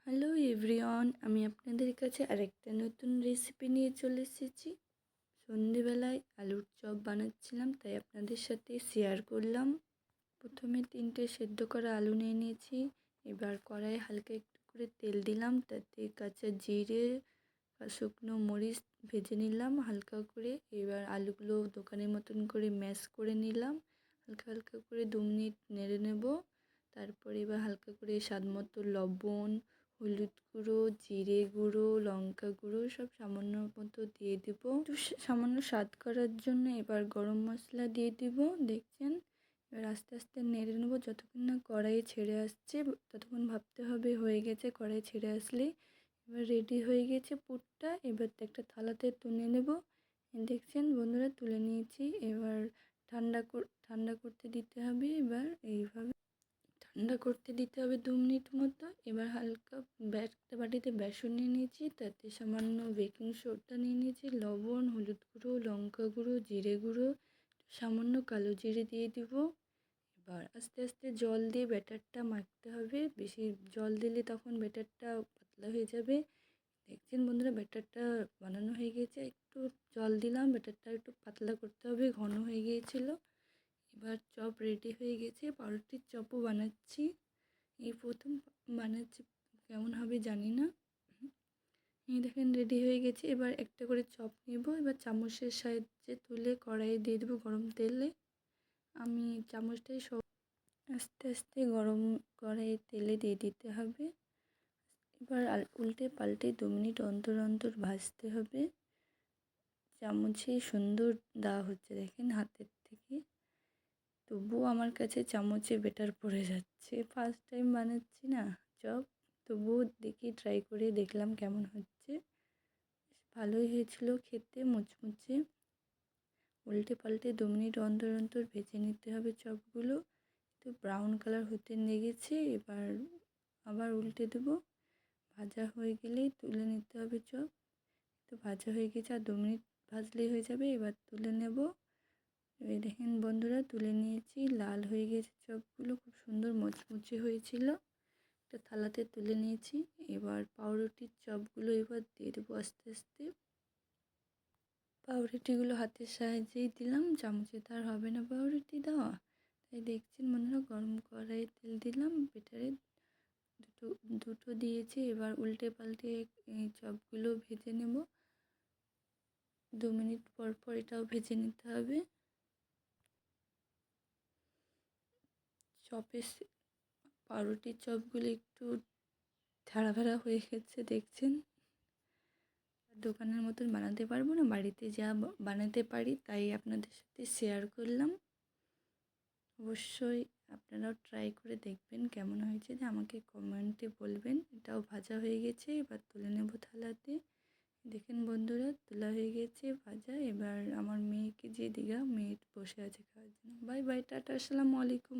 Hello everyone, আমি আপনাদের কাছে আরেকটা নতুন রেসিপি নিয়ে চলে এসেছি। সন্ধেবেলায় আলুর চপ বানাচ্ছিলাম, তাই আপনাদের সাথে শেয়ার করলাম। প্রথমে 3টে সেদ্ধ করা আলু নিয়ে নিয়েছি। এবার কড়াইয়ে হালকা একটু করে তেল দিলাম, তাতে কাঁচা জিরে আর শুকনো মরিচ ভেজে নিলাম হালকা করে। এবার আলুগুলো দোকানের মতন করে ম্যাশ করে নিলাম, হালকা হালকা করে 2 মিনিট নেড়ে নেব। তারপরে এবার হালকা করে স্বাদ মতো লবণ, হলুদ গুঁড়ো, জিরে গুঁড়ো, লঙ্কা গুঁড়ো সব সামান্য মতো দিয়ে দেব। একটু সামান্য স্বাদ করার জন্য এবার গরম মশলা দিয়ে দেব। দেখছেন, এবার আস্তে আস্তে নেড়ে নেব যতক্ষণ না কড়াইয়ে ছেড়ে আসছে, ততক্ষণ ভাবতে হবে হয়ে গেছে। কড়াই ছেড়ে আসলে এবার রেডি হয়ে গেছে পুরটা। এবার একটা থালাতে তুলে নেব। দেখছেন বন্ধুরা, তুলে নিয়েছি। এবার ঠান্ডা করতে দিতে হবে। এবার এইভাবে ঠান্ডা করতে দিতে হবে 2 মিনিট মতো। এবার হালকা একটা বাটিতে বেসন নিয়ে নিয়েছি, তাতে সামান্য বেকিং সোডা নিয়ে নিয়েছি, লবণ, হলুদ গুঁড়ো, লঙ্কা গুঁড়ো, জিরে গুঁড়ো, সামান্য কালো জিরে দিয়ে দিব। এবার আস্তে আস্তে জল দিয়ে ব্যাটারটা মাখতে হবে। বেশি জল দিলে তখন ব্যাটারটা পাতলা হয়ে যাবে। দেখছেন বন্ধুরা, ব্যাটারটা বানানো হয়ে গিয়েছে। একটু জল দিলাম, ব্যাটারটা একটু পাতলা করতে হবে, ঘন হয়ে গিয়েছিল। এবার চপ রেডি হয়ে গেছে। পাউরুটির চপও বানাচ্ছি, এই প্রথম বানাচ্ছি, কেমন হবে জানি না। এই দেখেন রেডি হয়ে গেছে। এবার একটা করে চপ নেব। এবার চামচের সাহায্যে তুলে কড়াইয়ে দিয়ে দেবো গরম তেলে। আমি চামচটাই সব আস্তে আস্তে গরম কড়াইয়ে তেলে দিয়ে দিতে হবে। এবার উল্টে পাল্টে 2 মিনিট অন্তর অন্তর ভাজতে হবে। চামচে সুন্দর দেওয়া হচ্ছে দেখেন হাতের থেকে, তবুও আমার কাছে চামচে বেটার পড়ে যাচ্ছে। ফার্স্ট টাইম বানাচ্ছি না চপ, তবুও দেখি ট্রাই করে দেখলাম কেমন হচ্ছে। ভালোই হয়েছিল খেতে, মুচমুচে। উল্টে পাল্টে 2 মিনিট অন্তর অন্তর ভেজে নিতে হবে চপগুলো। তো ব্রাউন কালার হতে লেগেছে। এবার আবার উল্টে দেবো। ভাজা হয়ে গেলেই তুলে নিতে হবে চপ। তো ভাজা হয়ে গেছে, আর 2 মিনিট ভাজলেই হয়ে যাবে। এবার তুলে নেব। এই দেখেন বন্ধুরা, তুলে নিয়েছি। লাল হয়ে গেছে চপগুলো, খুব সুন্দর মুচমুচে হয়েছিল। একটা থালাতে তুলে নিয়েছি। এবার পাউরুটির চপগুলো এবার দিয়ে দেবো আস্তে আস্তে। পাউরুটিগুলো হাতের সাহায্যেই দিলাম, চামচে তো আর হবে না পাউরুটি দেওয়া। তাই দেখছেন বন্ধুরা, গরম কড়াইয়ে তেল দিলাম, বেটারে দুটো দিয়েছি। এবার উল্টে পাল্টে এই চপগুলো ভেজে নেব। 2 মিনিট পর পর এটাও ভেজে নিতে হবে। পাউরুটির চপগুলো একটু ঝাড়া ভাড়া হয়ে গেছে দেখছেন। দোকানের মতন বানাতে পারবো না, বাড়িতে যা বানাতে পারি তাই আপনাদের সাথে শেয়ার করলাম। অবশ্যই আপনারাও ট্রাই করে দেখবেন কেমন হয়েছে, যে আমাকে কমেন্টে বলবেন। এটাও ভাজা হয়ে গেছে, এবার তুলে নেব থালাতে। দেখেন বন্ধুরা, তোলা হয়ে গেছে ভাজা। এবার আমার মেয়েকে দিয়ে দিলাম, মেয়ে বসে আছে খাওয়ার জন্য। বাই বাই, টাটা, আসসালামু আলাইকুম।